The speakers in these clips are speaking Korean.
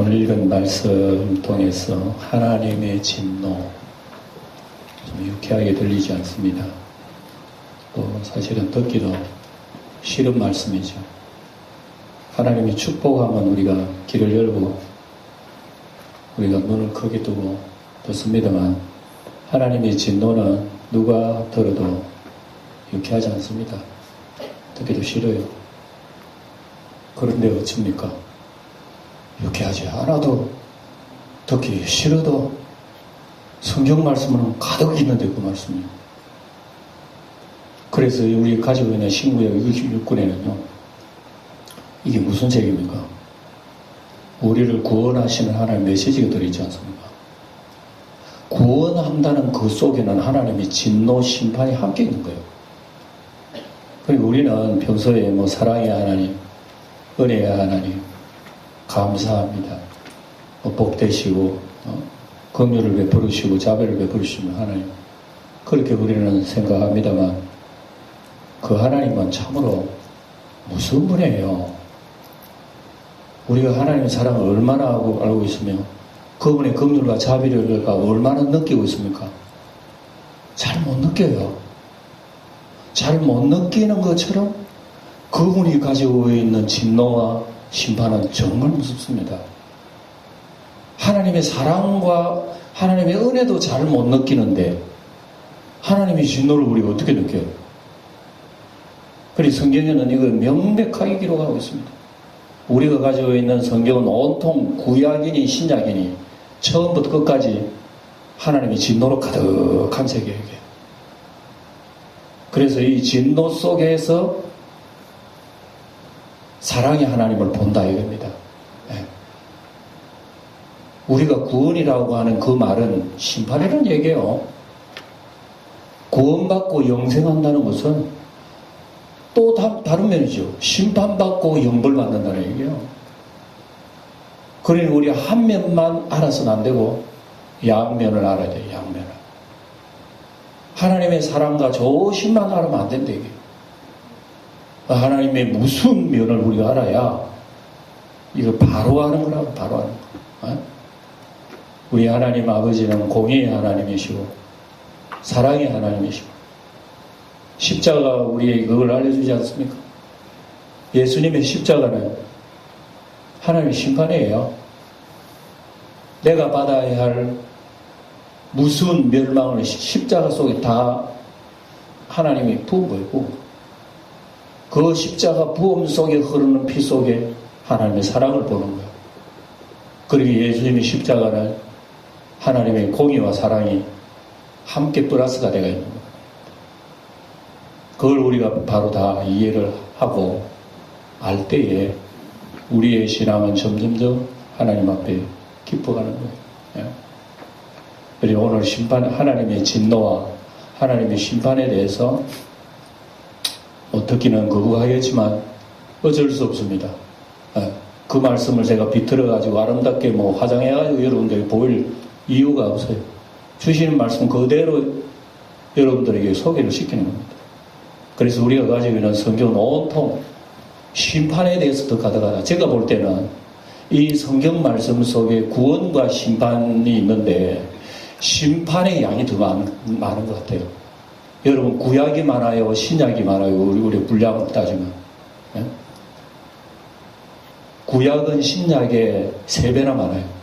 오늘 읽은 말씀 통해서 하나님의 진노, 좀 유쾌하게 들리지 않습니다. 또 사실은 듣기도 싫은 말씀이죠. 하나님이 축복하면 우리가 귀를 열고 우리가 눈을 크게 뜨고 듣습니다만, 하나님의 진노는 누가 들어도 유쾌하지 않습니다. 듣기도 싫어요. 그런데 어찌입니까? 유쾌하지 않아도, 듣기 싫어도 성경 말씀은 가득 있는데 그 말씀이요. 그래서 우리 가지고 있는 신구약 66권에는요, 이게 무슨 책입니까? 우리를 구원하시는 하나님의 메시지가 들어있지 않습니까? 구원한다는 그 속에는 하나님의 진노, 심판이 함께 있는 거예요. 그리고 우리는 평소에 사랑의 하나님, 은혜의 하나님, 감사합니다. 복되시고, 긍휼을 베풀으시고, 자비를 베풀으시는 하나님. 그렇게 우리는 생각합니다만, 그 하나님은 참으로 무슨 분이에요? 우리가 하나님의 사랑을 얼마나 알고 있으며, 그분의 긍휼과 자비를 얼마나 느끼고 있습니까? 잘 못 느껴요. 잘 못 느끼는 것처럼 그분이 가지고 있는 진노와 심판은 정말 무섭습니다. 하나님의 사랑과 하나님의 은혜도 잘 못 느끼는데 하나님의 진노를 우리가 어떻게 느껴요? 그래서 성경에는 이걸 명백하게 기록하고 있습니다. 우리가 가지고 있는 성경은 온통 구약이니 신약이니 처음부터 끝까지 하나님의 진노로 가득한 세계예요. 그래서 이 진노 속에서 사랑의 하나님을 본다 이겁니다. 우리가 구원이라고 하는 그 말은 심판이라는 얘기예요. 구원받고 영생한다는 것은 또 다른 면이죠. 심판받고 영벌받는다는 얘기예요. 그러니 우리 한 면만 알아서는 안 되고 양면을 알아야 돼요. 양면을. 하나님의 사랑과 조심만 알면 안 된다 이게. 하나님의 무슨 면을 우리가 알아야 이거 바로 하는 거라고. 바로 하는 거. 우리 하나님 아버지는 공의의 하나님이시고 사랑의 하나님이시고 십자가 우리에게 그걸 알려주지 않습니까? 예수님의 십자가는 하나님의 심판이에요. 내가 받아야 할 무슨 멸망을 십자가 속에 다 하나님이 부은 거고, 그 십자가 부음 속에 흐르는 피 속에 하나님의 사랑을 보는 거예요. 그리고 예수님의 십자가는 하나님의 공의와 사랑이 함께 플러스가 되어 있는 거예요. 그걸 우리가 바로 다 이해를 하고 알 때에 우리의 신앙은 점점점 하나님 앞에 깊어가는 거예요. 그리고 오늘 하나님의 진노와 하나님의 심판에 대해서 듣기는 거부하겠지만 어쩔 수 없습니다. 그 말씀을 제가 비틀어가지고 아름답게 화장해가지고 여러분들에게 보일 이유가 없어요. 주시는 말씀 그대로 여러분들에게 소개를 시키는 겁니다. 그래서 우리가 가지고 있는 성경은 온통 심판에 대해서 더 가득하다. 제가 볼 때는 이 성경 말씀 속에 구원과 심판이 있는데 심판의 양이 더 많은 것 같아요. 여러분, 구약이 많아요? 신약이 많아요? 우리 분량을 따지면. 구약은 신약의 3배나 많아요.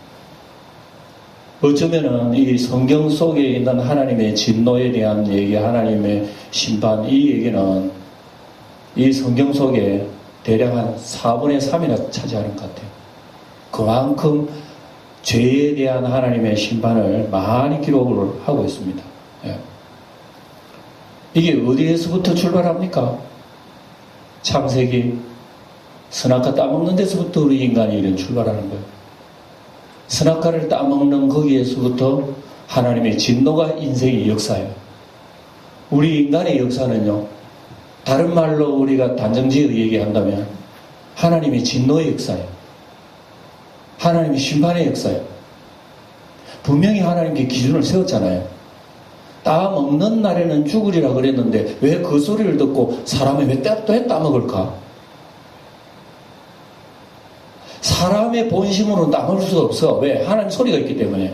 어쩌면은 이 성경 속에 있는 하나님의 진노에 대한 얘기, 하나님의 심판, 이 얘기는 이 성경 속에 대략 한 4분의 3이나 차지하는 것 같아요. 그만큼 죄에 대한 하나님의 심판을 많이 기록을 하고 있습니다. 이게 어디에서부터 출발합니까? 창세기, 선악과 따먹는 데서부터 우리 인간이 이런 출발하는 거예요. 선악과를 따먹는 거기에서부터 하나님의 진노가 인생의 역사예요. 우리 인간의 역사는요, 다른 말로 우리가 단정지어 얘기한다면 하나님의 진노의 역사예요. 하나님의 심판의 역사예요. 분명히 하나님께 기준을 세웠잖아요. 따먹는 날에는 죽으리라 그랬는데 왜 그 소리를 듣고 사람이 왜 또 따먹을까? 사람의 본심으로는 따먹을 수가 없어. 왜? 하나님 소리가 있기 때문에.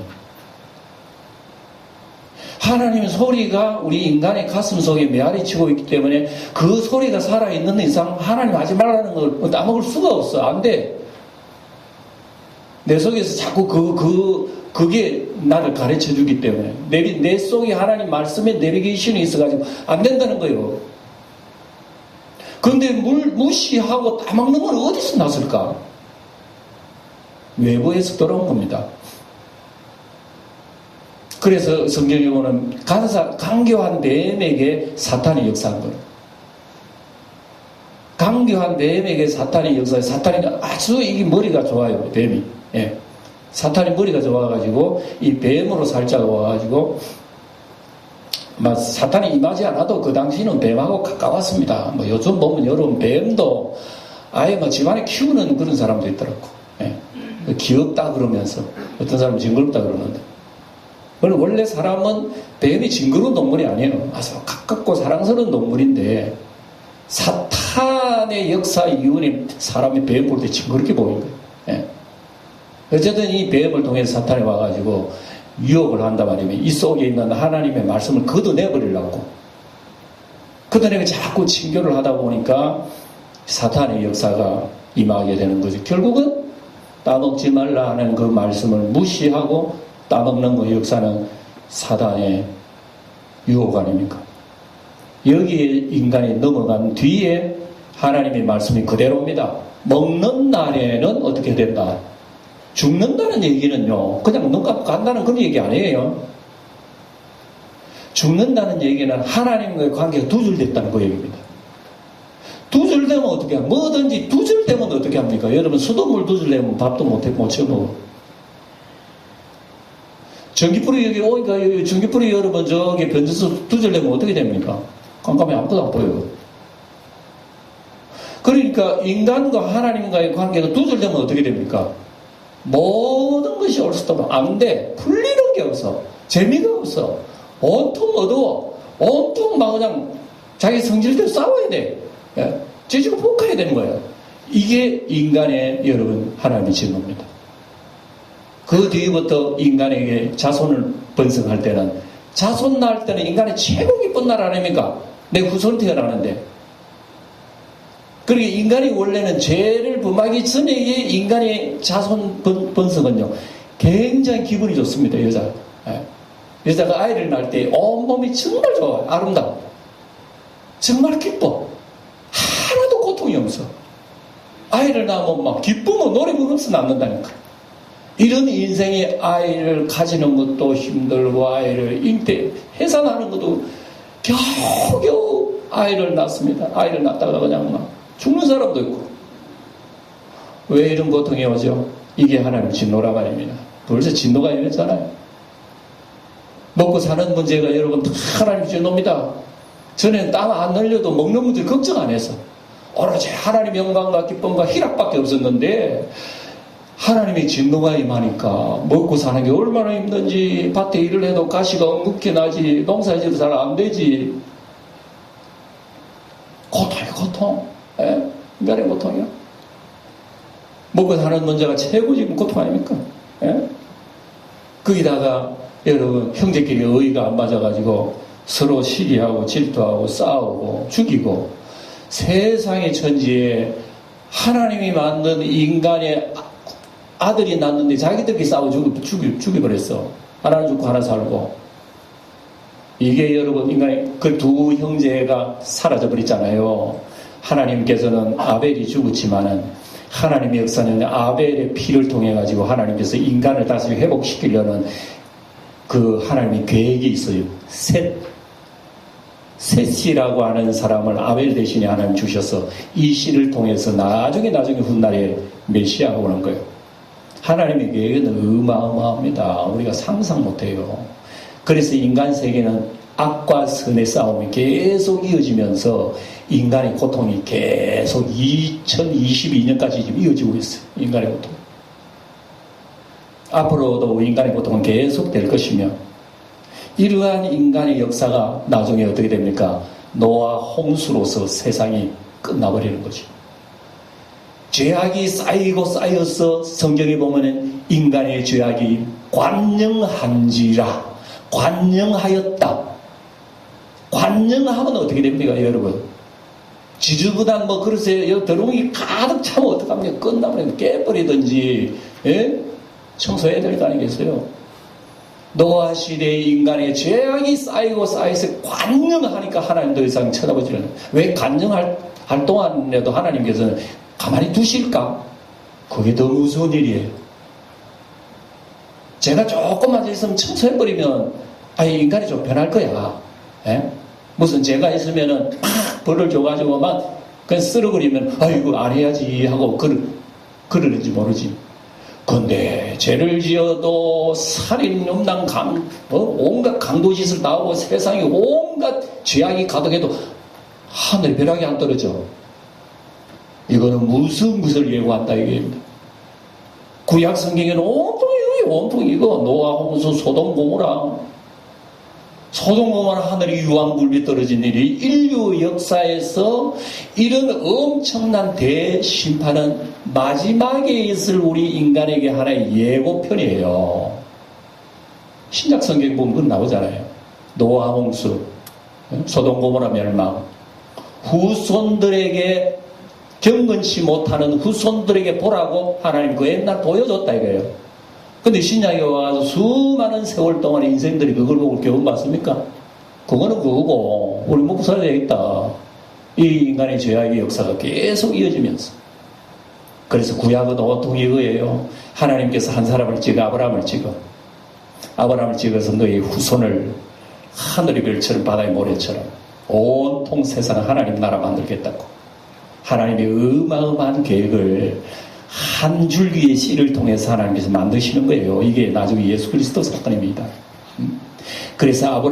하나님의 소리가 우리 인간의 가슴 속에 메아리 치고 있기 때문에 그 소리가 살아있는 이상 하나님 하지 말라는 걸 따먹을 수가 없어. 안 돼. 내 속에서 자꾸 그게 나를 가르쳐 주기 때문에 내 속에 하나님 말씀에 내비게이션이 있어가지고 안 된다는 거예요. 그런데 무시하고 따먹는 건 어디서 났을까? 외부에서 들어온 겁니다. 그래서 성경에 보면 강교한 뱀에게 사탄이 역사한 거예요. 강교한 뱀에게 사탄이 역사해. 사탄이 아주 이게 머리가 좋아요. 뱀이. 예. 사탄이 머리가 좋아가지고 이 뱀으로 살짝 와가지고 막 사탄이 임하지 않아도 그 당시는 뱀하고 가까웠습니다. 뭐 요즘 보면 여러분 뱀도 아예 막 집안에 키우는 그런 사람도 있더라고. 예. 귀엽다 그러면서 어떤 사람은 징그럽다 그러는데 원래 사람은 뱀이 징그러운 동물이 아니에요. 아주 가깝고 사랑스러운 동물인데 사탄의 역사 이후에 사람이 뱀 볼 때 징그럽게 보이는 거예요. 예. 어쨌든 이 뱀을 통해서 사탄이 와가지고 유혹을 한단 말이에요. 이 속에 있는 하나님의 말씀을 걷어내버리려고. 걷어내고 자꾸 친교를 하다 보니까 사탄의 역사가 임하게 되는 거죠. 결국은 따먹지 말라 하는 그 말씀을 무시하고 따먹는 그 역사는 사단의 유혹 아닙니까? 여기에 인간이 넘어간 뒤에 하나님의 말씀이 그대로입니다. 먹는 날에는 어떻게 된다? 죽는다는 얘기는요, 그냥 눈 감고 간다는 그런 얘기 아니에요. 죽는다는 얘기는 하나님과의 관계가 두절됐다는 그 얘기입니다. 두절되면 어떻게 합니까? 뭐든지 두절되면 어떻게 합니까? 여러분, 수돗물 두절되면 밥도 못 쳐먹어. 전기불이 여기 오니까, 전기불이 여러분, 저기 변전소 두절되면 어떻게 됩니까? 깜깜이 아무것도 안 보여요. 그러니까 인간과 하나님과의 관계가 두절되면 어떻게 됩니까? 모든 것이 올 수도 없고 안 돼. 풀리는 게 없어. 재미가 없어. 온통 어두워. 온통 막 그냥 자기 성질대로 싸워야 돼. 찢고 볶아야 되는 거예요. 이게 인간의 여러분 하나님의 진노입니다. 그 뒤부터 인간에게 자손을 번성할 때는 자손 낳을 때는 인간의 최고 기쁜 날 아닙니까? 내 후손 태어나는데. 그러니까 인간이 원래는 죄를 범하기 전에 인간의 자손 번성은요 굉장히 기분이 좋습니다. 여자가 아이를 낳을 때 온몸이 정말 좋아요. 아름다워. 정말 기뻐. 하나도 고통이 없어. 아이를 낳으면 막 기쁘면 노래 부르면서 낳는다니까. 이런 인생에 아이를 가지는 것도 힘들고 아이를 해산하는 것도 겨우겨우 아이를 낳습니다. 아이를 낳다가 그냥 막 죽는 사람도 있고. 왜 이런 고통이 오죠? 이게 하나님 진노라 말입니다. 벌써 진노가 임했잖아요. 먹고 사는 문제가 여러분 다 하나님 진노입니다. 전에는 땀 안 흘려도 먹는 문제 걱정 안 했어. 오로지 하나님 영광과 기쁨과 희락밖에 없었는데 하나님의 진노가 임하니까 먹고 사는 게 얼마나 힘든지 밭에 일을 해도 가시가 엉겁게 나지 농사짓도 잘 안 되지. 고통이야 고통. 인간의 고통이요. 먹고 사는 문제가 최고 지금 고통 아닙니까? 거기다가 여러분 형제끼리 의의가 안 맞아가지고 서로 시기하고 질투하고 싸우고 죽이고 세상의 천지에 하나님이 만든 인간의 아들이 낳는데 자기들끼리 싸워 죽여버렸어. 하나 죽고 하나 살고. 이게 여러분 인간의 그 두 형제가 사라져버렸잖아요. 하나님께서는 아벨이 죽었지만은 하나님의 역사는 아벨의 피를 통해 가지고 하나님께서 인간을 다시 회복시키려는 그 하나님의 계획이 있어요. 셋이라고 하는 사람을 아벨 대신에 하나님 주셔서 이 씨를 통해서 나중에 훗날에 메시아가 오는 거예요. 하나님의 계획은 어마어마합니다. 우리가 상상 못해요. 그래서 인간 세계는 악과 선의 싸움이 계속 이어지면서 인간의 고통이 계속 2022년까지 지금 이어지고 있어요. 인간의 고통. 앞으로도 인간의 고통은 계속 될 것이며 이러한 인간의 역사가 나중에 어떻게 됩니까? 노아 홍수로서 세상이 끝나버리는 거죠. 죄악이 쌓이고 쌓여서 성경에 보면은 인간의 죄악이 관영한지라, 관영하였다. 관영하면 어떻게 됩니까, 여러분? 지저분한 그릇에 더러움이 가득 차면 어떡합니까? 끝나면 깨버리든지, 예? 청소해야 될 거 아니겠어요? 노아 시대의 인간의 죄악이 쌓이고 쌓여서 관영하니까 하나님 더 이상 쳐다보지 않아요. 왜 관영할 동안에도 하나님께서는 가만히 두실까? 그게 더 무서운 일이에요. 제가 조금만 있으면 청소해버리면 인간이 좀 변할 거야. 예? 무슨 죄가 있으면은 막 벌을 줘가지고 막 그냥 쓸어버리면 이거 안 해야지 하고 그러는지 모르지. 근데 죄를 지어도 살인, 음란, 온갖 강도짓을 다 하고 세상에 온갖 죄악이 가득해도 하늘에 벼락이 안 떨어져. 이거는 무슨 것을 예고한다 이게입니다. 구약 성경에는 온통이 이거 노아, 홍수, 소돔, 고모라 하늘이 유황불이 떨어진 일이 인류 역사에서 이런 엄청난 대심판은 마지막에 있을 우리 인간에게 하나의 예고편이에요. 신약 성경 보면 그건 나오잖아요. 노아, 홍수, 소돔, 고모라 멸망. 후손들에게 경건치 못하는 후손들에게 보라고 하나님 그 옛날 보여줬다 이거예요. 근데 신약에 와서 수많은 세월 동안 인생들이 그걸 보고 교훈받습니까? 그거는 그거고 우리 먹고 살아야 되겠다. 이 인간의 죄악의 역사가 계속 이어지면서. 그래서 구약은 온통 이거예요. 하나님께서 한 사람을 찍어 아브라함을 찍어서 너의 후손을 하늘의 별처럼 바다의 모래처럼 온통 세상을 하나님 나라 만들겠다고. 하나님의 어마어마한 계획을 한 줄기의 씨를 통해서 하나님께서 만드시는 거예요. 이게 나중에 예수 그리스도 사건입니다. 그래서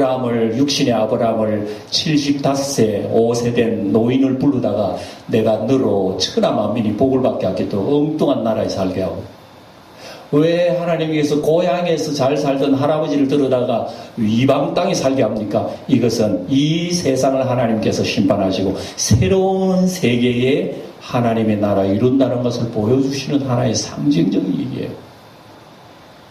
육신의 아브라함을 75세 5세 된 노인을 부르다가 내가 너로 천하 만민이 복을 받게 하겠다. 엉뚱한 나라에 살게 하고. 왜 하나님께서 고향에서 잘 살던 할아버지를 들어다가 이방 땅에 살게 합니까? 이것은 이 세상을 하나님께서 심판하시고 새로운 세계에 하나님의 나라 이룬다는 것을 보여주시는 하나의 상징적인 얘기예요.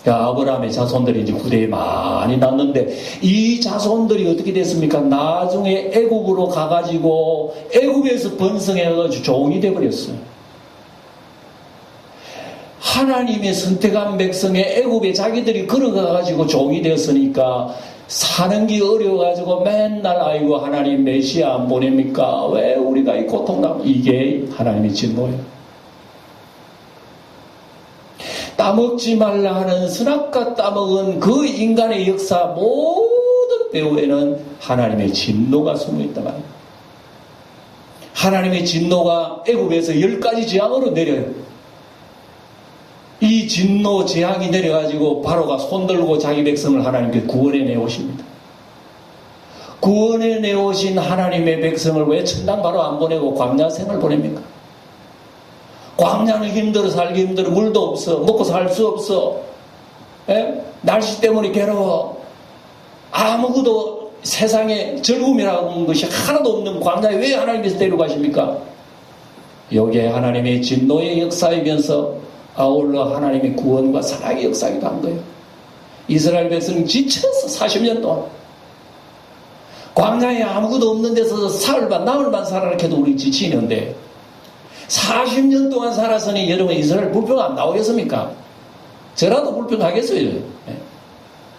그러니까 아브라함의 자손들이 이제 후대에 많이 났는데 이 자손들이 어떻게 됐습니까? 나중에 애굽으로 가가지고 애굽에서 번성해가지고 종이 돼버렸어요. 하나님의 선택한 백성의 애굽에 자기들이 걸어가가지고 종이 되었으니까 사는 게 어려워가지고 맨날 아이고 하나님 메시아 안 보냅니까? 왜 우리가 이 고통당 이게 하나님의 진노예요. 따먹지 말라 하는 선악과 따먹은 그 인간의 역사 모든 배후에는 하나님의 진노가 숨어있다 말이에요. 하나님의 진노가 애굽에서 10가지 재앙으로 내려요. 이 진노 재앙이 내려가지고 바로가 손들고 자기 백성을 하나님께 구원해 내오십니다. 구원해 내오신 하나님의 백성을 왜 천당 바로 안 보내고 광야 생을 보냅니까? 광야는 힘들어 살기 힘들어. 물도 없어. 먹고 살 수 없어. 에? 날씨 때문에 괴로워. 아무것도 세상에 즐거움이라는 것이 하나도 없는 광야에 왜 하나님께서 데려가십니까? 여기에 하나님의 진노의 역사이면서 아울러 하나님의 구원과 사랑의 역사이기도 한 거예요. 이스라엘 백성은 지쳐서 40년 동안 광야에 아무것도 없는 데서 사흘반 나흘반 살아라해도 우리 지치는데 40년 동안 살았으니 여러분 이스라엘 불평 안 나오겠습니까? 저라도 불평하겠어요.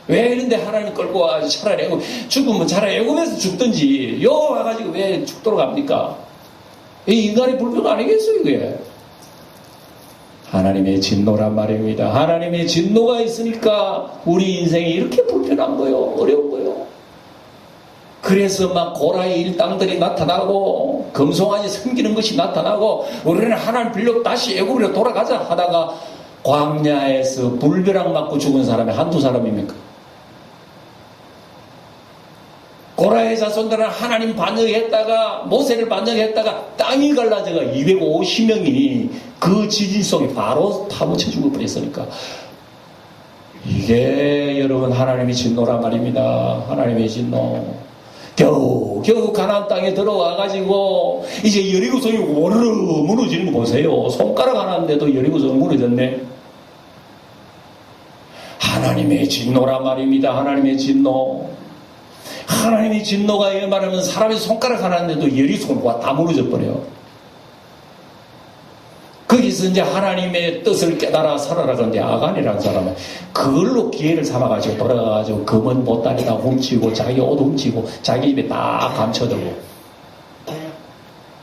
왜 이런데 하나님 끌고 와 차라리 죽으면 차라리 애굽에서 죽든지 요 와가지고 왜 죽도록 합니까? 이 인간의 불평 아니겠어요 이게? 하나님의 진노란 말입니다. 하나님의 진노가 있으니까 우리 인생이 이렇게 불편한 거요. 어려운 거요. 그래서 막 고라의 일당들이 나타나고 금송아지 섬기는 것이 나타나고 우리는 하나님 빌려 다시 애굽으로 돌아가자 하다가 광야에서 불벼락 맞고 죽은 사람이 한두 사람입니까? 고라의 자손들은 하나님 반역했다가 모세를 반역했다가 땅이 갈라져가 250명이 그 지진 속에 바로 타묻혀 죽어버렸으니까 이게 여러분 하나님의 진노란 말입니다. 하나님의 진노. 겨우 가나안 땅에 들어와가지고 이제 여리고성이 오르르 무너지는 거 보세요. 손가락 하나인데도 여리고성이 무너졌네. 하나님의 진노란 말입니다. 하나님의 진노. 하나님의 진노가 이 말하면 사람의 손가락 하나인데도 여리고성이 다 무너져 버려요. 거기서 이제 하나님의 뜻을 깨달아 살아가는데 아간이라는 사람은 그걸로 기회를 삼아가지고 돌아가가지고 검은 보따리 다 훔치고 자기 옷 훔치고 자기 입에 딱 감춰두고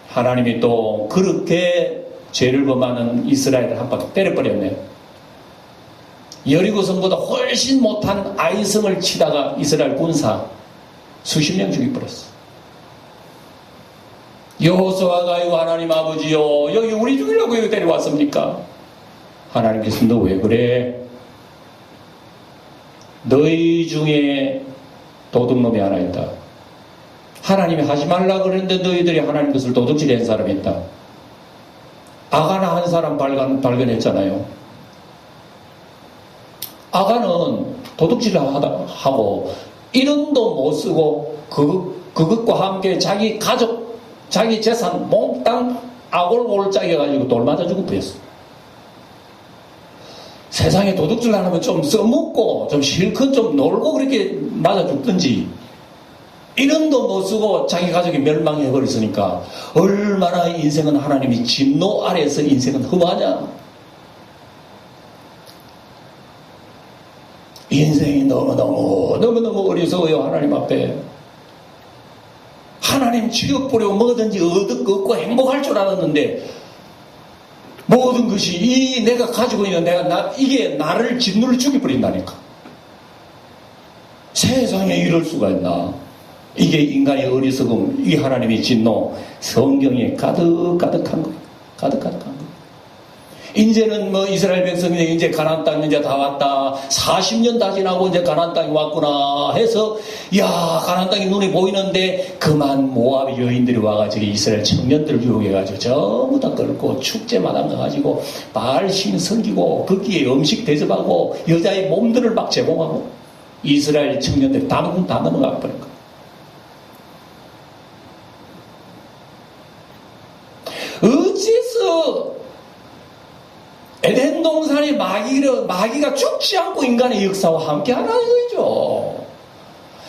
하나님이 또 그렇게 죄를 범하는 이스라엘을 한 바퀴 때려버렸네요. 여리고성보다 훨씬 못한 아이성을 치다가 이스라엘 군사 수십 명 죽여버렸어. 여호수아가 이거 하나님 아버지요 여기 우리 죽이려고 여기 데려왔습니까? 하나님께서 너 왜 그래? 너희 중에 도둑놈이 하나 있다. 하나님이 하지 말라 그랬는데 너희들이 하나님 것을 도둑질한 사람이 있다. 아가나 한 사람 발견했잖아요. 아가는 도둑질을 하고 1원도 못 쓰고 그것과 함께 자기 가족 자기 재산 몽땅 아골골짜기 해가지고 돌 맞아 주고 그랬어. 세상에 도둑질 하려면 좀 써먹고 좀 실컷 좀 놀고 그렇게 맞아 죽든지 1원도 못 쓰고 자기 가족이 멸망해버렸으니까 얼마나 인생은 하나님이 진노 아래에서 인생은 험하냐. 인생이 너무너무 어리석어요. 하나님 앞에. 하나님 지옥 보려고 뭐든지 얻고 행복할 줄 알았는데 모든 것이 내가 가지고 있는 이게 나를 진노를 죽여버린다니까. 세상에 이럴 수가 있나. 이게 인간의 어리석음, 이 하나님의 진노, 성경에 가득한 거예요. 가득한 거예요. 이제는 이스라엘 백성이 이제 가나안 땅 이제 다 왔다. 40년 다 지나고 이제 가나안 땅이 왔구나 해서 가나안 땅이 눈에 보이는데 그만 모압 여인들이 와가지고 이스라엘 청년들을 유혹해가지고 전부 다 끌고 축제마당 가가지고 바알 신 섬기고 거기에 음식 대접하고 여자의 몸들을 막 제공하고 이스라엘 청년들이 다 넘어가 버린 거예요. 어째서 에덴 동산의 마귀가 죽지 않고 인간의 역사와 함께 하라는 거죠.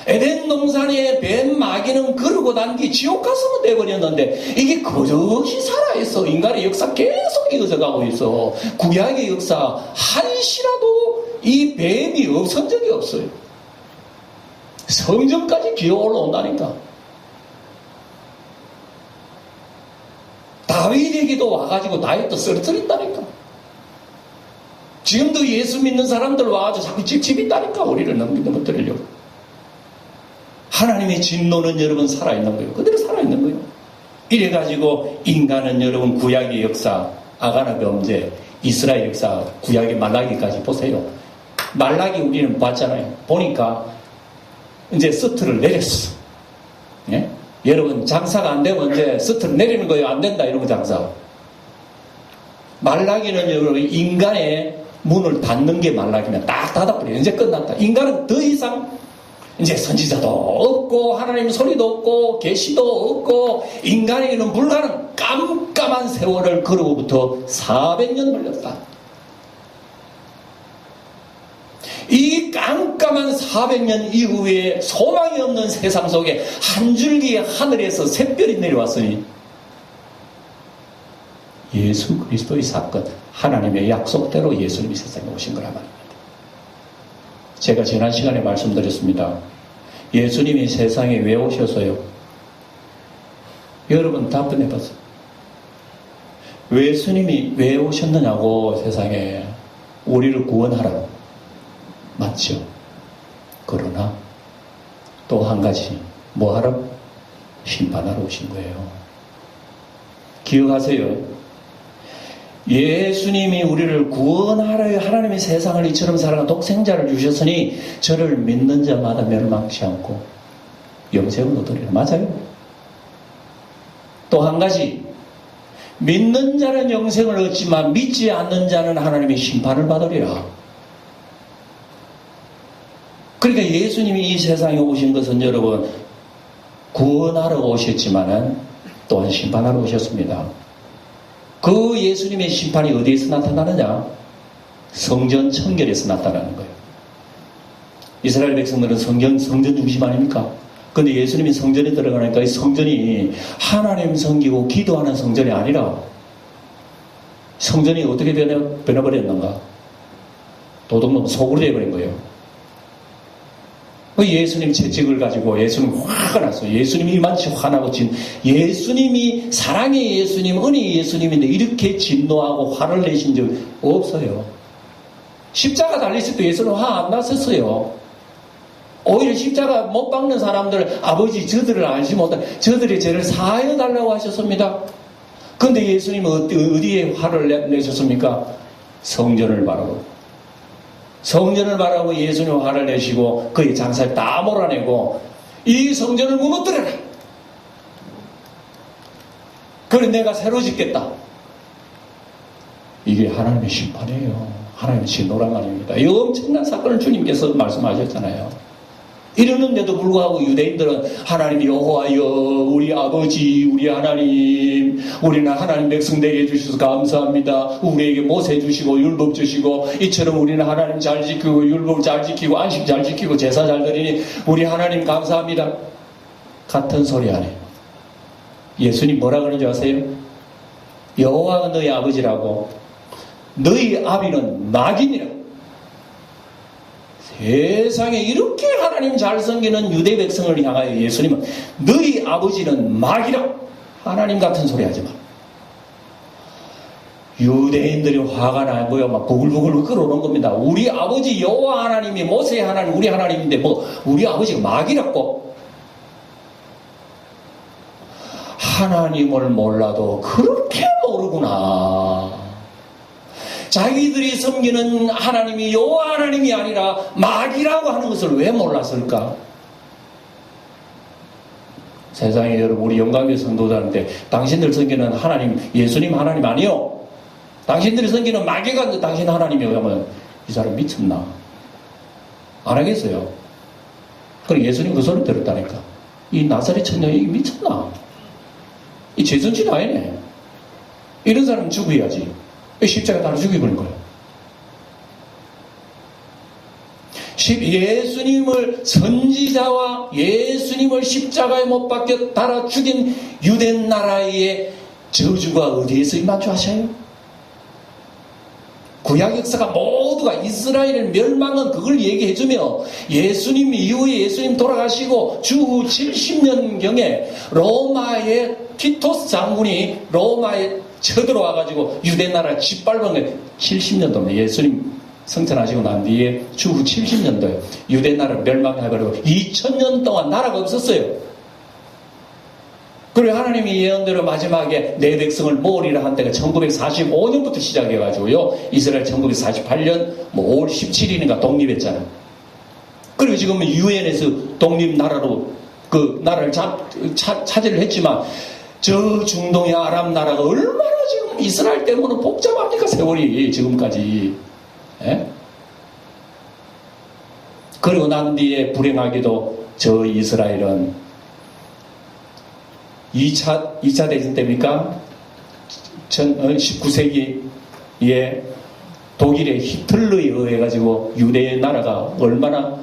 에덴 동산의 뱀 마귀는 그러고 난 뒤 지옥 가서는 돼버렸는데 이게 거저시 살아있어. 인간의 역사 계속 이어져가고 있어. 구약의 역사 한시라도 이 뱀이 없은 적이 없어요. 성전까지 기어 올라온다니까. 다윗에게도 와가지고 다윗도 쓰러뜨린다니까. 지금도 예수 믿는 사람들 와가지고 자꾸 찝찝이다니까. 우리를 넘어뜨리려고. 하나님의 진노는 여러분 살아있는 거예요. 그대로 살아있는 거예요. 이래가지고 인간은 여러분 구약의 역사, 아가나 범죄, 이스라엘 역사, 구약의 말라기까지 보세요. 말라기 우리는 봤잖아요. 보니까 이제 스트를 내렸어. 예? 여러분 장사가 안 되면 이제 스트를 내리는 거예요. 안 된다 이러면 장사. 말라기는 여러분 인간의 문을 닫는 게 말라기면 딱 닫아버려요. 이제 끝났다. 인간은 더 이상 이제 선지자도 없고 하나님 소리도 없고 계시도 없고 인간에게는 불가능. 깜깜한 세월을 그로부터 400년 걸렸다. 이 깜깜한 400년 이후에 소망이 없는 세상 속에 한 줄기의 하늘에서 샛별이 내려왔으니 예수 그리스도의 사건, 하나님의 약속대로 예수님이 세상에 오신 거란 말입니다. 제가 지난 시간에 말씀드렸습니다. 예수님이 세상에 왜 오셔서요? 여러분 답변해봤어요. 예수님이 왜 오셨느냐고. 세상에 우리를 구원하라. 맞죠? 그러나 또 한 가지 뭐하러? 심판하러 오신 거예요. 기억하세요. 예수님이 우리를 구원하러 하나님의 세상을 이처럼 살아가 독생자를 주셨으니 저를 믿는 자마다 멸망치 않고 영생을 얻으리라. 맞아요. 또 한 가지, 믿는 자는 영생을 얻지만 믿지 않는 자는 하나님의 심판을 받으리라. 그러니까 예수님이 이 세상에 오신 것은 여러분 구원하러 오셨지만은 또한 심판하러 오셨습니다. 그 예수님의 심판이 어디에서 나타나느냐? 성전 청결에서 나타나는 거예요. 이스라엘 백성들은 성전 중심 아닙니까? 근데 예수님이 성전에 들어가니까 이 성전이 하나님 섬기고 기도하는 성전이 아니라 성전이 어떻게 변해버렸는가? 도둑놈 속으로 되어버린 거예요. 예수님 채찍을 가지고 예수님 화가 났어요. 예수님이 이만치 화나고 예수님이 사랑의 예수님, 은혜의 예수님인데 이렇게 진노하고 화를 내신 적 없어요. 십자가 달리실 때 예수는 화 안 났었어요. 오히려 십자가 못 박는 사람들, 아버지 저들을 알지 못한 저들의 죄를 사하여 달라고 하셨습니다. 그런데 예수님은 어디에 화를 내셨습니까? 성전을 바라고. 성전을 바라고 예수님 화를 내시고 그의 장사를 다 몰아내고 이 성전을 무너뜨려라. 그래 내가 새로 짓겠다. 이게 하나님의 심판이에요. 하나님의 진노란 말입니다. 이 엄청난 사건을 주님께서 말씀하셨잖아요. 이러는데도 불구하고 유대인들은 하나님 여호와여 우리 아버지 우리 하나님 우리는 하나님 백성 되게 해주셔서 감사합니다. 우리에게 모세 주시고 율법 주시고 이처럼 우리는 하나님 잘 지키고 율법 잘 지키고 안식 잘 지키고 제사 잘 드리니 우리 하나님 감사합니다. 같은 소리 안 해요. 예수님 뭐라 그러는지 아세요? 여호와가 너희 아버지라고 너희 아비는 낙인이라고. 세상에 이렇게 하나님 잘 섬기는 유대 백성을 향하여 예수님은 너희 아버지는 마귀라. 하나님 같은 소리 하지 마. 유대인들이 화가 나고요. 막 부글부글 끓어오는 겁니다. 우리 아버지 여호와 하나님이 모세 하나님 우리 하나님인데 뭐 우리 아버지가 마귀라고. 하나님을 몰라도 그렇게 모르구나. 자기들이 섬기는 하나님이 여호와 하나님이 아니라 마귀라고 하는 것을 왜 몰랐을까? 세상에 여러분 우리 영광교회 성도들한테 당신들 섬기는 하나님 예수님 하나님 아니요. 당신들이 섬기는 마귀가 당신 하나님이요 하면 이 사람 미쳤나? 안 하겠어요. 그럼 예수님 그 소리 들었다니까. 이 나사렛 천녀이 미쳤나? 이 죄선질 아니네. 이런 사람은 죽어야지. 십자가에 달아 죽여버린 거예요. 예수님을 선지자와 예수님을 십자가에 못 박혀 달아 죽인 유대 나라의 저주가 어디에서 임한줄 아셔요? 구약 역사가 모두가 이스라엘의 멸망은 그걸 얘기해주며 예수님 이후에 예수님 돌아가시고 주후 70년경에 로마의 티토스 장군이 로마에 쳐들어와가지고 유대나라 짓밟은 게 70년도입니다. 예수님 성천하시고 난 뒤에 주후 70년도에 유대나라를 멸망해버리고 2000년 동안 나라가 없었어요. 그리고 하나님이 예언대로 마지막에 내 백성을 모으리라 한 때가 1945년부터 시작해가지고요. 이스라엘 1948년 5월 17일인가 독립했잖아요. 그리고 지금은 유엔에서 독립나라로 그 나라를 차지를 했지만 저 중동의 아랍 나라가 얼마나 지금 이스라엘 때문에 복잡합니까? 세월이 지금까지. 예? 그리고 난 뒤에 불행하게도 저 이스라엘은 2차 대전 때입니까? 19세기에 독일의 히틀러에 의해 가지고 유대 나라가 얼마나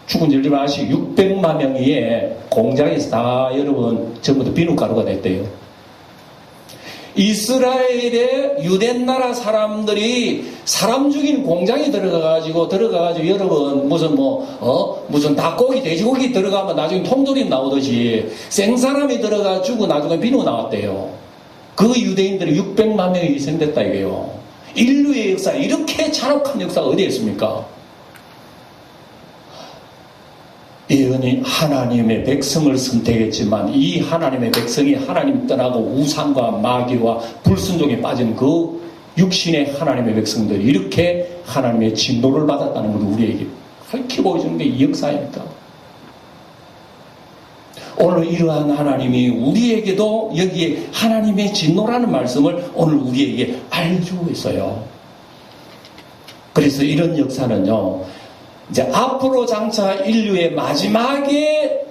죽은 줄 아시고 600만 명의 공장에서 다 여러분 전부 다 비눗가루가 됐대요. 이스라엘의 유대 나라 사람들이 사람 죽인 공장에 들어가가지고 여러분 무슨 닭고기 돼지고기 들어가면 나중에 통조림 나오듯이 생사람이 들어가 죽고 나중에 비누 나왔대요. 그 유대인들이 600만 명이 희생됐다 이게요. 인류의 역사 이렇게 잔혹한 역사가 어디에 있습니까? 예언이 하나님의 백성을 선택했지만 이 하나님의 백성이 하나님 떠나고 우상과 마귀와 불순종에 빠진 그 육신의 하나님의 백성들이 이렇게 하나님의 진노를 받았다는 것을 우리에게 밝히 보여주는 게 이 역사입니까? 오늘 이러한 하나님이 우리에게도 여기에 하나님의 진노라는 말씀을 오늘 우리에게 알려주고 있어요. 그래서 이런 역사는요, 이제 앞으로 장차 인류의 마지막에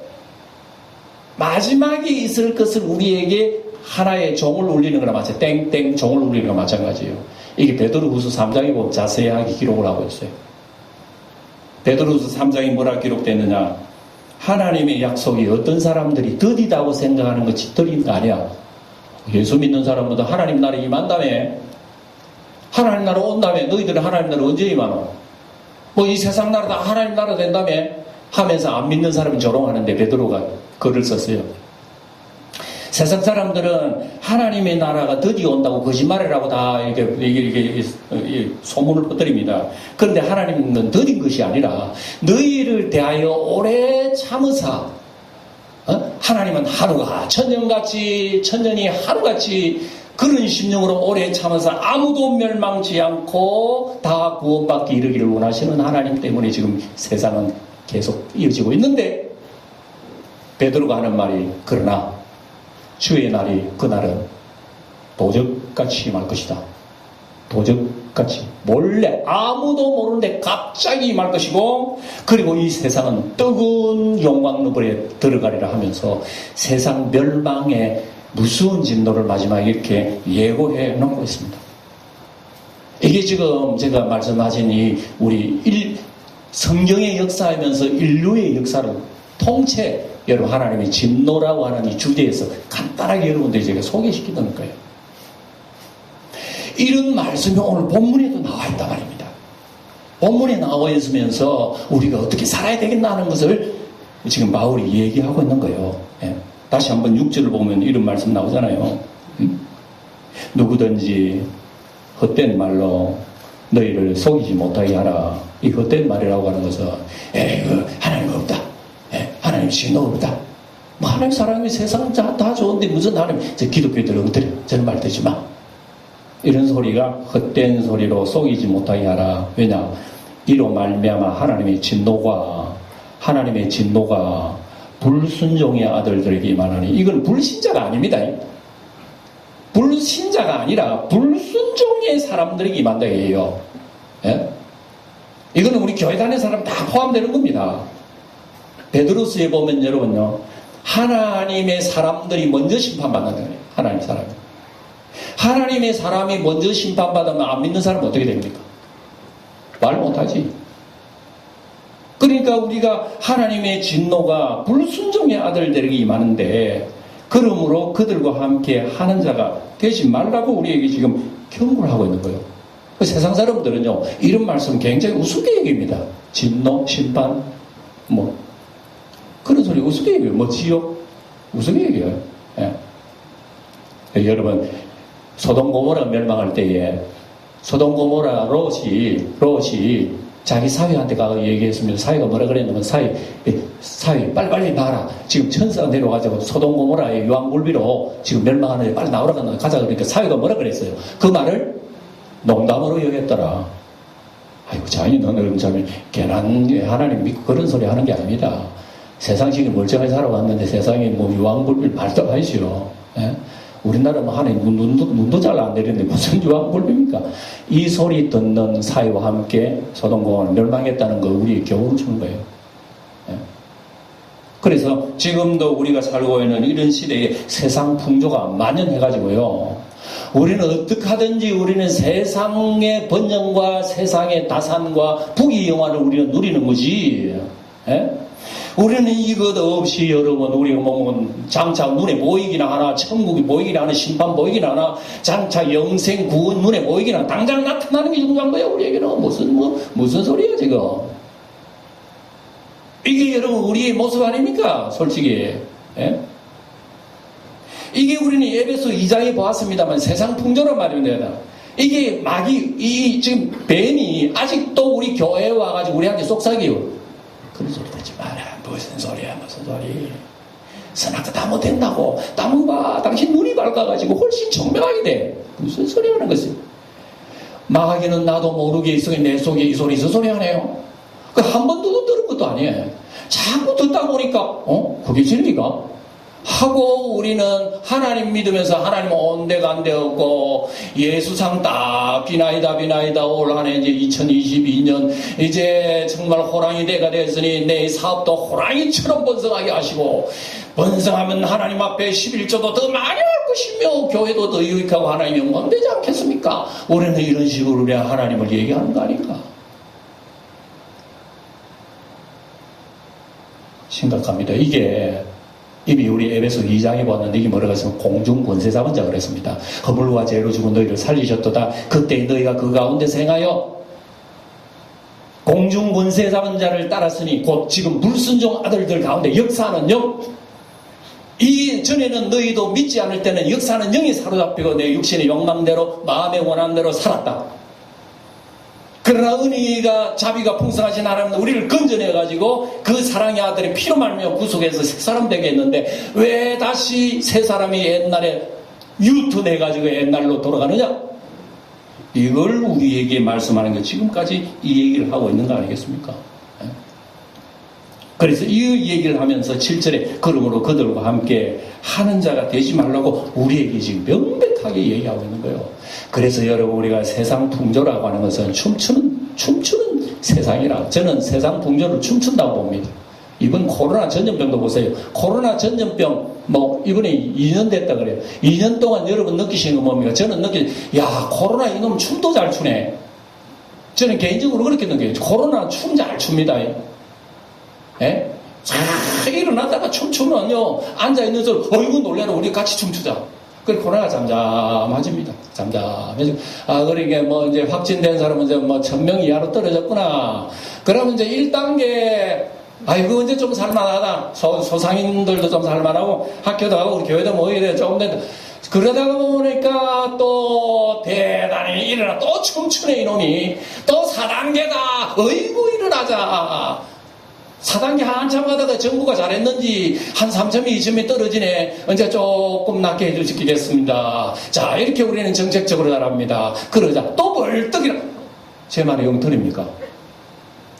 마지막에 있을 것을 우리에게 하나의 종을 울리는 거나 마찬가지, 땡땡 종을 울리는 거나 마찬가지예요. 이게 베드로후서 3장에 보면 자세하게 기록을 하고 있어요. 베드로후서 3장에 뭐라 기록되느냐? 하나님의 약속이 어떤 사람들이 더디다고 생각하는 것이 더딘 거 아니야. 예수 믿는 사람보다 하나님 나라에 임한다며, 하나님 나라 온다며, 너희들은 하나님 나라 언제 임하노? 뭐 이 세상 나라 다 하나님 나라 된다며 하면서 안 믿는 사람은 조롱하는데 베드로가 글을 썼어요. 세상 사람들은 하나님의 나라가 드디어 온다고 거짓말이라고 다 이게 소문을 퍼뜨립니다. 그런데 하나님은 더딘 것이 아니라 너희를 대하여 오래 참으사, 하나님은 하루가 천년같이, 천년이 하루같이 그런 심령으로 오래 참아서 아무도 멸망치 않고 다 구원받기 이르기를 원하시는 하나님 때문에 지금 세상은 계속 이어지고 있는데, 베드로가 하는 말이 그러나 주의 날이 그날은 도적같이 임할 것이다. 도적같이 몰래 아무도 모르는데 갑자기 임할 것이고, 그리고 이 세상은 뜨거운 용광로불에 들어가리라 하면서 세상 멸망의 무서운 진노를 마지막에 이렇게 예고해 놓고 있습니다. 이게 지금 제가 말씀하신 이 우리 성경의 역사하면서 인류의 역사를 통째 여러분 하나님의 진노라고 하는 이 주제에서 간단하게 여러분들이 제가 소개시키는 거예요. 이런 말씀이 오늘 본문에도 나와 있단 말입니다. 본문에 나와 있으면서 우리가 어떻게 살아야 되겠나 하는 것을 지금 바울이 얘기하고 있는 거예요. 예. 다시 한번 6절을 보면 이런 말씀 나오잖아요. 누구든지 헛된 말로 너희를 속이지 못하게 하라. 이 헛된 말이라고 하는 것은 하나님 없다. 하나님 진노 없다. 뭐 하나님 사랑이 세상 다 좋은데 무슨 하나님, 기독교들 엉터려. 저는 말 듣지 마. 이런 소리가 헛된 소리로 속이지 못하게 하라. 왜냐? 이로 말미암아 하나님의 진노가 불순종의 아들들에게 임하나니, 이건 불신자가 아닙니다. 불신자가 아니라 불순종의 사람들에게 임한다 해요. 예? 이거는 우리 교회 다니는 사람 다 포함되는 겁니다. 베드로서에 보면 여러분요, 하나님의 사람들이 먼저 심판받는다 그래요. 하나님의 사람이 먼저 심판받으면 안 믿는 사람은 어떻게 됩니까? 말 못하지. 그러니까 우리가 하나님의 진노가 불순종의 아들들에게 임하는데, 그러므로 그들과 함께 하는 자가 되지 말라고 우리에게 지금 경고를 하고 있는 거예요. 세상 사람들은요, 이런 말씀 굉장히 우습게 얘기합니다. 진노, 심판, 뭐 그런 소리 우습게 얘기해요. 뭐 지옥 우습게 얘기해요. 예. 여러분, 소돔 고모라 멸망할 때에 소돔 고모라 롯이 자기 사위한테 가서 얘기했으면 사위가 뭐라 그랬냐면, 사위 빨리 나와라. 지금 천사가 내려와가지고 소돔 고모라의 유황불비로 지금 멸망하는데 빨리 나오라 가자. 그러니까 사위가 뭐라 그랬어요? 그 말을 농담으로 여겼더라. 아이고 자연이 너는 참 괜한 하나님 믿고 그런 소리 하는 게 아닙니다. 세상식이 멀쩡하게 살아왔는데 세상에 뭐 유황불비 말도 하시오. 예? 우리나라 뭐 하나님 눈도 잘 안 내리는데 무슨 유황불비입니까? 이 소리 듣는 사이와 함께 소돔공원을 멸망했다는 거 우리의 교훈을 주는 거예요. 예? 그래서 지금도 우리가 살고 있는 이런 시대에 세상 풍조가 만연해가지고요, 우리는 어떻게 하든지 우리는 세상의 번영과 세상의 다산과 부귀영화를 우리는 누리는 거지. 예? 우리는 이것 없이 여러분, 우리가 뭐 장차 눈에 보이기나 하나, 천국이 보이기나 하나, 심판 보이기나 하나, 장차 영생 구원 눈에 보이기나 하나, 당장 나타나는 게 중요한 거예요. 우리에게는 무슨 소리야 지금. 이게 여러분 우리의 모습 아닙니까? 솔직히. 예? 이게 우리는 에베소 2장에 보았습니다만 세상 풍조란 말입니다. 이게 지금 뱀이 아직도 우리 교회에 와가지고 우리한테 속삭여요. 그런 소리 듣지 마라. 무슨 소리. 선악도 다 못했다고. 나무 봐. 당신 눈이 밝아가지고 훨씬 청명하게 돼. 무슨 소리 하는 것이. 마귀는 나도 모르게 내 속에 이 소리 하네요. 한 번도 들은 것도 아니에요. 자꾸 듣다 보니까 그게 진리가? 하고 우리는 하나님 믿으면서 하나님 온데간데 없고 예수상 딱 비나이다 올 한해 이제 2022년 이제 정말 호랑이 대가 됐으니 내 사업도 호랑이처럼 번성하게 하시고 번성하면 하나님 앞에 11조도 더 많이 할 것이며 교회도 더 유익하고 하나님이 영광되지 않겠습니까? 우리는 이런 식으로 우리 하나님을 얘기하는 거 아닌가? 심각합니다. 이게 이미 우리 에베소 2장에 보았는데 이게 뭐라고 했으면 공중권세 잡은 자 그랬습니다. 허물과 죄로 죽은 너희를 살리셨도다. 그때 너희가 그 가운데서 행하여 공중권세 잡은 자를 따랐으니 곧 지금 불순종 아들들 가운데 역사하는 영. 이 전에는 너희도 믿지 않을 때는 역사하는 영이 사로잡히고 내 육신의 욕망대로 마음의 원함대로 살았다. 그러나 은혜가 자비가 풍성하신 하나님은 우리를 건져내가지고 그 사랑의 아들의 피로 말미암아 구속해서 새 사람 되게 했는데 왜 다시 새 사람이 옛날에 유턴해가지고 옛날로 돌아가느냐? 이걸 우리에게 말씀하는 게 지금까지 이 얘기를 하고 있는 거 아니겠습니까? 그래서 이 얘기를 하면서 7절에 그러므로 그들과 함께 하는 자가 되지 말라고 우리에게 지금 명백하게 얘기하고 있는 거예요. 그래서 여러분 우리가 세상 풍조라고 하는 것은 춤추는 세상이라 저는 세상 풍조를 춤춘다고 봅니다. 이번 코로나 전염병도 보세요. 코로나 전염병 이번에 2년 됐다 그래요. 2년 동안 여러분 느끼시는 건 뭡니까? 저는 야 코로나 이놈 춤도 잘 추네. 저는 개인적으로 그렇게 느껴요. 코로나 춤 잘 춥니다. 예? 잘 일어나다가 춤추면요 앉아있는 사람 어이구 놀래라 우리 같이 춤추자. 그래 코로나가 잠잠해집니다. 잠잠해지고 그러니까 이제 확진된 사람은 이제 1000명 이하로 떨어졌구나. 그러면 이제 1단계 아이고 이제 좀 살만하다. 소상인들도 좀 살만하고 학교도 가고 우리 교회도 이래 조금 된다. 그러다가 보니까 또 대단히 일어나 또 춤추네 이놈이. 또 4단계다. 어이구 일어나자. 4단계 한참 가다가 정부가 잘했는지 한 3,000명, 2,000명 떨어지네. 이제 조금 낮게 해주시겠습니다. 자, 이렇게 우리는 정책적으로 잘합니다. 그러자 또 벌떡이라. 제 말이 영털입니까?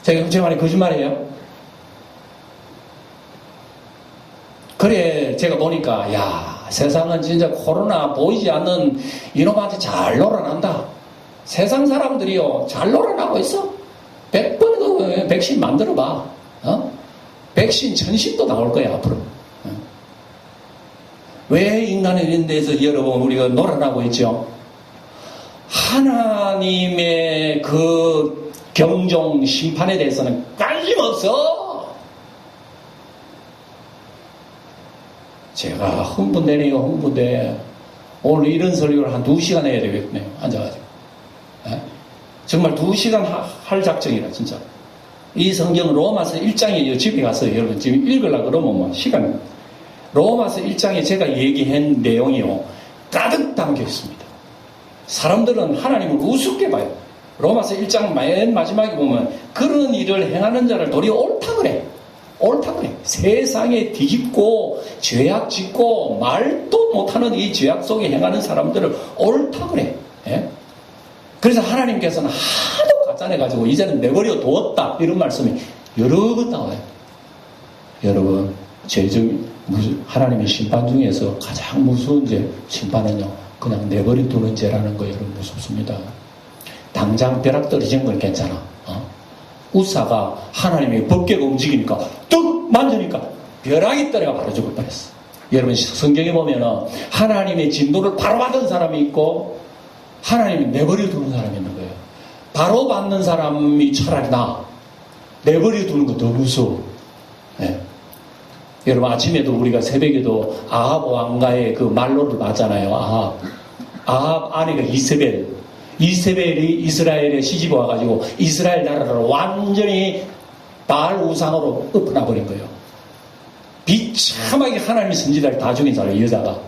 제 말이 거짓말이에요? 그래, 제가 보니까, 야, 세상은 진짜 코로나 보이지 않는 이놈한테 잘 놀아난다. 세상 사람들이요, 잘 놀아나고 있어. 100번 그 백신 만들어봐. 백신 전신도 나올 거야 앞으로. 왜 인간이 이런 데서 여러분 우리가 놀아나고 있죠? 하나님의 그 경종 심판에 대해서는 관심 없어. 제가 흥분되네요. 흥분돼. 오늘 이런 설교를 한 2시간 해야 되겠네요. 앉아가지고. 정말 2시간 할 작정이라 진짜. 이 성경은 로마서 1장이에요. 집에 가서 여러분 지금 읽으려고 그러면 시간. 로마서 1장에 제가 얘기한 내용이요. 가득 담겨 있습니다. 사람들은 하나님을 우습게 봐요. 로마서 1장 맨 마지막에 보면 그런 일을 행하는 자를 도리어 옳다 그래. 옳다 그래. 세상에 뒤집고 죄악 짓고 말도 못하는 이 죄악 속에 행하는 사람들을 옳다 그래. 예? 그래서 하나님께서는 하도 가짠해가지고 이제는 내버려 두었다 이런 말씀이 여러 번 나와요. 여러분 하나님의 심판 중에서 가장 무서운 죄 심판은요 그냥 내버려 두는 죄라는 거 여러분 무섭습니다. 당장 벼락 떨어진 건 괜찮아. 우사가 하나님의 법궤가 움직이니까 뚝 만지니까 벼락이 떨어가 바로 죽을 뻔했어. 여러분 성경에 보면은 하나님의 진노를 바로 받은 사람이 있고 하나님이 내버려 두는 사람이 있는 거예요. 바로 받는 사람이 차라리 내버려 두는 거 더 무서워. 네. 여러분 아침에도 우리가 새벽에도 아합 왕가의 그 말로를 봤잖아요. 아합 아내가 이세벨이 이스라엘에 시집 와가지고 이스라엘 나라를 완전히 바알 우상으로 엎어놔버린 거예요. 비참하게 하나님의 선지자를 다 죽인 사람이에요. 여자가.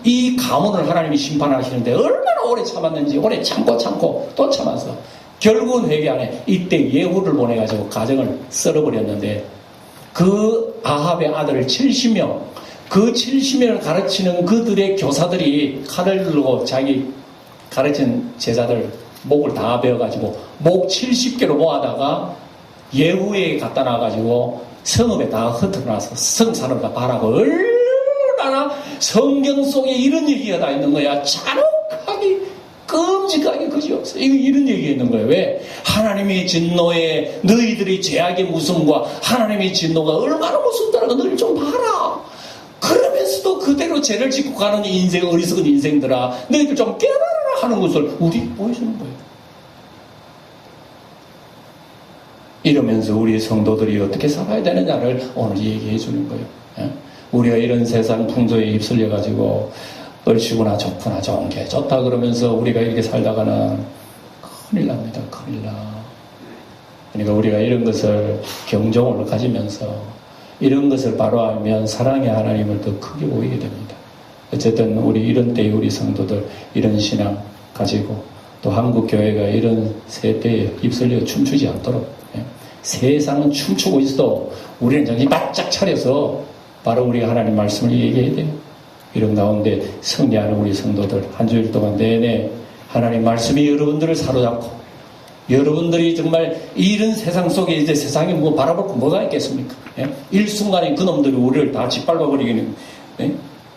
이 가문을 하나님이 심판하시는데 얼마나 오래 참았는지 오래 참고 또 참았어. 결국은 회개 안 해. 이때 예후를 보내가지고 가정을 썰어버렸는데 그 아합의 아들 70명 그 70명을 가르치는 그들의 교사들이 칼을 들고 자기 가르친 제자들 목을 다 베어가지고 목 70개로 모아다가 예후에 갖다 놔가지고 성읍에 다 흩어놔서 성산을 다 바라고 얼마나 성경 속에 이런 얘기가 다 있는 거야. 잔혹하게 끔찍하게 끔찍하게 그지없어. 이런 얘기 있는 거예요. 왜? 하나님의 진노에 너희들의 죄악의 무서움과 하나님의 진노가 얼마나 무섭다는 걸 너희 좀 봐라. 그러면서도 그대로 죄를 짓고 가는 인생, 어리석은 인생들아, 너희들 좀 깨달아라 하는 것을 우리 보여주는 거예요. 이러면서 우리 성도들이 어떻게 살아야 되느냐를 오늘 얘기해 주는 거예요. 우리가 이런 세상 풍조에 휩쓸려 가지고 얼씨구나 좋구나 좋은 게 좋다 그러면서 우리가 이렇게 살다가는 큰일 납니다. 큰일 나. 그러니까 우리가 이런 것을 경종을 가지면서 이런 것을 바로 알면 사랑의 하나님을 더 크게 보이게 됩니다. 어쨌든 우리 이런 때에 우리 성도들 이런 신앙 가지고 또 한국 교회가 이런 세대에 휩쓸려 춤추지 않도록 세상은 춤추고 있어. 우리는 정신 바짝 차려서 바로 우리가 하나님 말씀을 얘기해야 돼요. 이런 가운데 승리하는 우리 성도들 한 주일 동안 내내 하나님 말씀이 여러분들을 사로잡고 여러분들이 정말 이런 세상 속에 이제 세상에 뭐 바라볼 거 뭐가 있겠습니까? 일순간에 그놈들이 우리를 다 짓밟아 버리기는.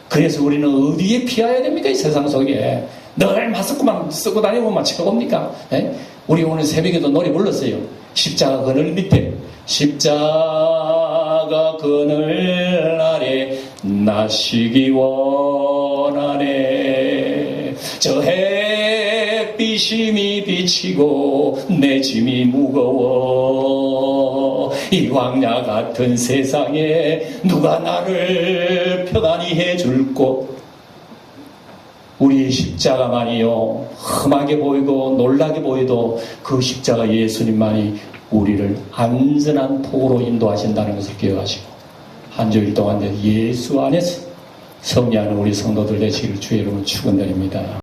그래서 우리는 어디에 피해야 됩니까? 이 세상 속에 늘 마스크만 쓰고 다니면 최고입니까? 우리 오늘 새벽에도 노래 불렀어요. 십자가 그늘 밑에 십자가 그늘 아래 나시기 원하네. 저 햇빛이 비치고 내 짐이 무거워. 이 광야 같은 세상에 누가 나를 편안히 해줄 곳. 우리의 십자가만이요 험하게 보이고 놀라게 보여도 그 십자가 예수님만이 우리를 안전한 폭으로 인도하신다는 것을 기억하시고 한 주일 동안 예수 안에서 승리하는 우리 성도들 되시기를 주의 이름으로 축원드립니다.